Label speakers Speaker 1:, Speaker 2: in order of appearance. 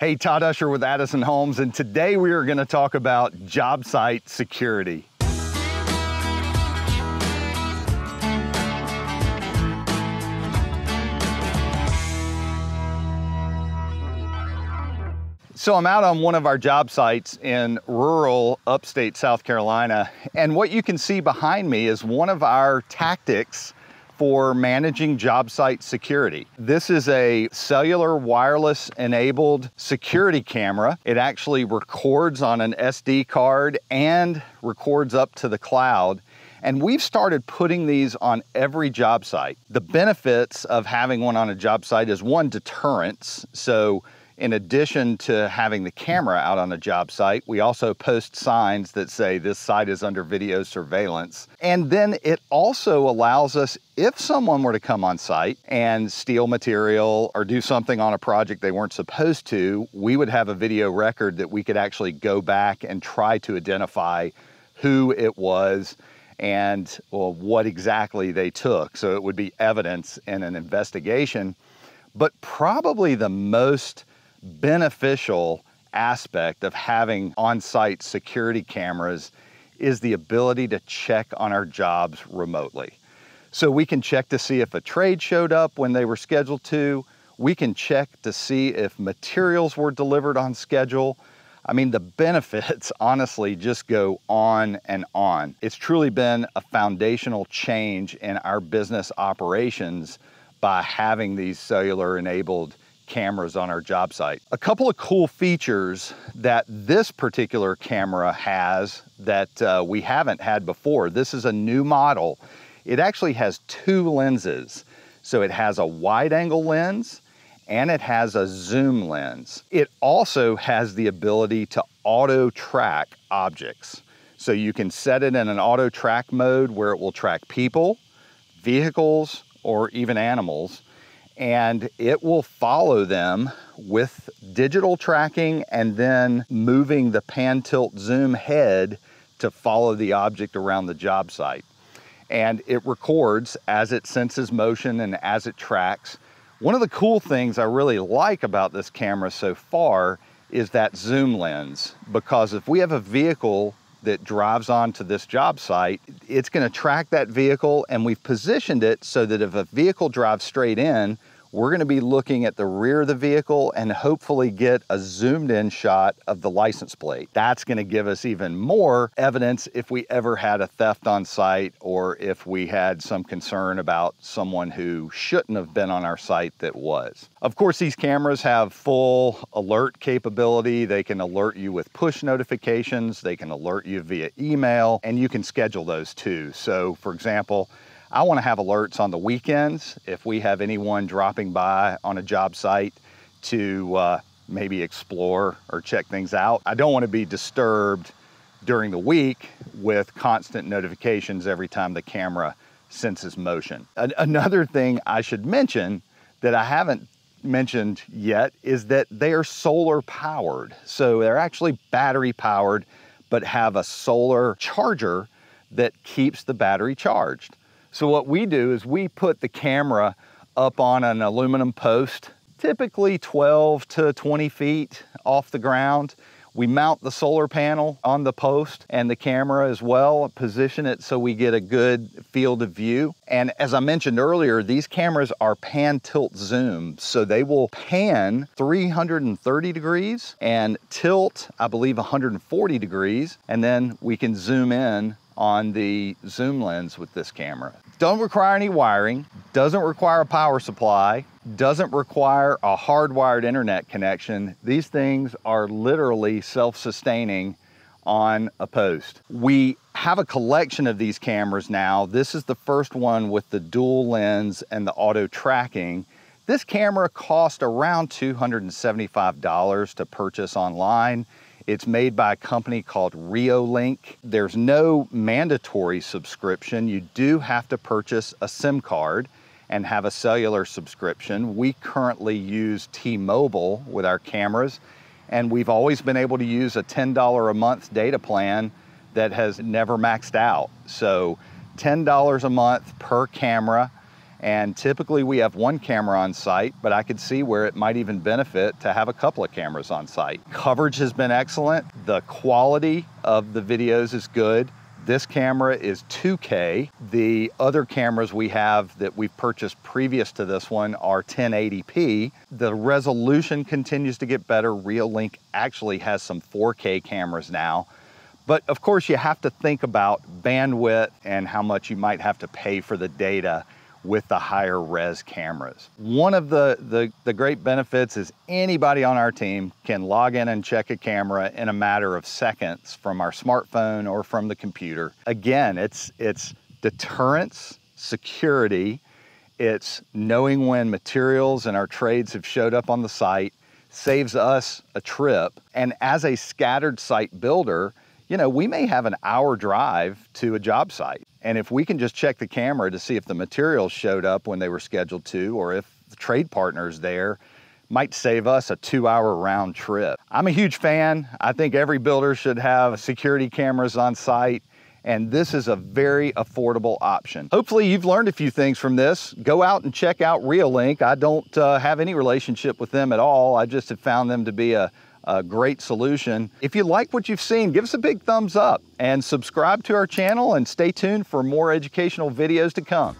Speaker 1: Hey, Todd Usher with Addison Homes, and today we are going to talk about job site security. So I'm out on one of our job sites in rural upstate South Carolina, and what you can see behind me is one of our tactics for managing job site security. This is a cellular wireless enabled security camera. It actually records on an SD card and records up to the cloud. And we've started putting these on every job site. The benefits of having one on a job site is one, deterrence. So in addition to having the camera out on a job site, we also post signs that say this site is under video surveillance. And then it also allows us, if someone were to come on site and steal material or do something on a project they weren't supposed to, we would have a video record that we could actually go back and try to identify who it was and what exactly they took. So it would be evidence in an investigation. But probably the most beneficial aspect of having on-site security cameras is the ability to check on our jobs remotely. So we can check to see if a trade showed up when they were scheduled to. We can check to see if materials were delivered on schedule. I mean, the benefits honestly just go on and on. It's truly been a foundational change in our business operations by having these cellular enabled cameras on our job site. A couple of cool features that this particular camera has that we haven't had before. This is a new model. It actually has two lenses. So it has a wide angle lens and it has a zoom lens. It also has the ability to auto track objects. So you can set it in an auto track mode where it will track people, vehicles, or even animals, and it will follow them with digital tracking and then moving the pan, tilt, zoom head to follow the object around the job site. And it records as it senses motion and as it tracks. One of the cool things I really like about this camera so far is that zoom lens, because if we have a vehicle that drives onto this job site, it's going to track that vehicle, and we've positioned it so that if a vehicle drives straight in, we're going to be looking at the rear of the vehicle and hopefully get a zoomed in shot of the license plate. That's going to give us even more evidence if we ever had a theft on site or if we had some concern about someone who shouldn't have been on our site that was. Of course, these cameras have full alert capability. They can alert you with push notifications. They can alert you via email, and you can schedule those too. So for example, I want to have alerts on the weekends if we have anyone dropping by on a job site to maybe explore or check things out. I don't want to be disturbed during the week with constant notifications every time the camera senses motion. Another thing I should mention that I haven't mentioned yet is that they are solar powered. So they're actually battery powered, but have a solar charger that keeps the battery charged. So what we do is we put the camera up on an aluminum post, typically 12 to 20 feet off the ground. We mount the solar panel on the post and the camera as well, position it so we get a good field of view. And as I mentioned earlier, these cameras are pan, tilt, zoom. So they will pan 330 degrees and tilt, I believe, 140 degrees. And then we can zoom in on the zoom lens with this camera. Don't require any wiring, doesn't require a power supply, doesn't require a hardwired internet connection. These things are literally self-sustaining on a post. We have a collection of these cameras now. This is the first one with the dual lens and the auto tracking. This camera cost around $275 to purchase online. It's made by a company called Reolink. There's no mandatory subscription. You do have to purchase a SIM card and have a cellular subscription. We currently use T-Mobile with our cameras, and we've always been able to use a $10 a month data plan that has never maxed out. So $10 a month per camera, And typically we have one camera on site, but I could see where it might even benefit to have a couple of cameras on site. Coverage has been excellent. The quality of the videos is good. This camera is 2K. The other cameras we have that we've purchased previous to this one are 1080p. The resolution continues to get better. Reolink actually has some 4K cameras now. But of course you have to think about bandwidth and how much you might have to pay for the data with the higher res cameras. One of the great benefits is anybody on our team can log in and check a camera in a matter of seconds from our smartphone or from the computer. Again, it's deterrence, security, it's knowing when materials and our trades have showed up on the site, saves us a trip. And as a scattered site builder, you know, we may have an hour drive to a job site. And if we can just check the camera to see if the materials showed up when they were scheduled to, or if the trade partner's there, might save us a 2-hour round trip. I'm a huge fan. I think every builder should have security cameras on site, and this is a very affordable option. Hopefully you've learned a few things from this. Go out and check out Reolink. I don't have any relationship with them at all. I just have found them to be a great solution. If you like what you've seen, give us a big thumbs up and subscribe to our channel and stay tuned for more educational videos to come.